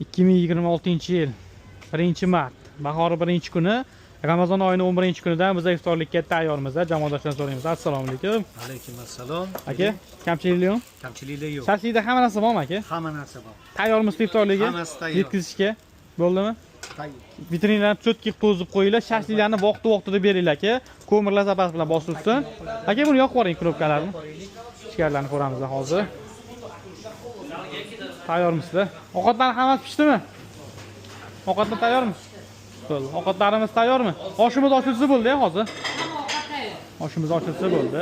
2026-yil 1-mart bahori 1-kuni Ramazon oyining 11-kunidan biz iftorlikka tayyormiz. Jamoadoshlarini so'raymiz. Assalomu alaykum. Alaykum assalom. Aka, kamchiliklar yo'q? Kamchiliklar yo'q. Shashlikda hamma narsa bormi aka? Hamma narsa bor. Tayyormiz iftorlikka? Hammasi tayyor. Yetkazishga. Bo'ldimi? Tayyor. Vitrinalarni cho'tki qilib to'zib qo'yinglar, shashliklarni vaqti-vaqtida beringlar aka. Ko'mirlar zapasi bilan bosib tursin. Aka, buni yoqib yuboring knopkalarni. Ichkarilarni ko'ramiz hozir. Tayyormisizlar? Ovqatlar hammasi pishdimi? Ovqatlar tayyormi? Bo'ldi. Ovqatlarimiz tayyormi? Oshimiz ochilsa bo'ldi hozir. Oshimiz ochilsa bo'ldi.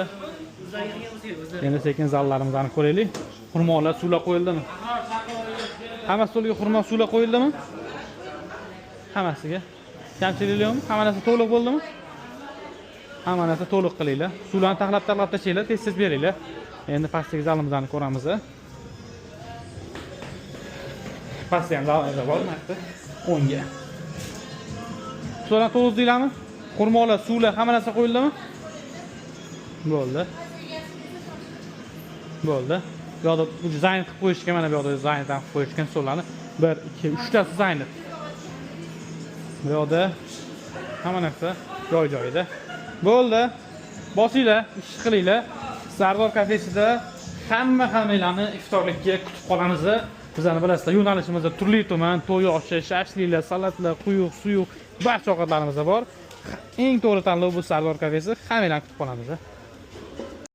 Endi sekin zallarimizni ko'raylik. Xurmolar, suvlar qo'yildimi? Hamma stolga xurmo, suvlar qo'yildimi? Hammasiga. Kamchiliklar yo'qmi? Hamma narsa to'liq bo'ldimi? Hamma narsa to'liq qilinglar. Suvlarni taxlab tashinglar, tez-tez beringlar. Endi pastdagi zalimizni ko'ramiz. Pastda ham zalimiz bor, mana o'ngga. Suvlarni to'g'rizdinglarmi? Xurmolar, suvlar, hamma narsa qo'yildimi? Bo'ldi. Bo'ldi. Bu yoqda dizayn qilib qo'yishgan, mana bu yoqda dizayndan qilib qo'yishgan suvlarni 1, 2, 3 ta dizayn. Bu yoqda hamma narsa joy-joyida. Bo'ldi. Bosinglar, ish qilinglar. Sardor kafesida hammalarni iftorlikka kutib qolamiz. Bizlarni bilasizlar, yo'nalishimizda turli-tuman to'y oshi, shashliklar, salatlar, quyuq, suyuq barcha ovqatlarimiz bor. Eng to'g'ri tanlov bu Sardor kafesi. Hammalarni kutib qolamiz.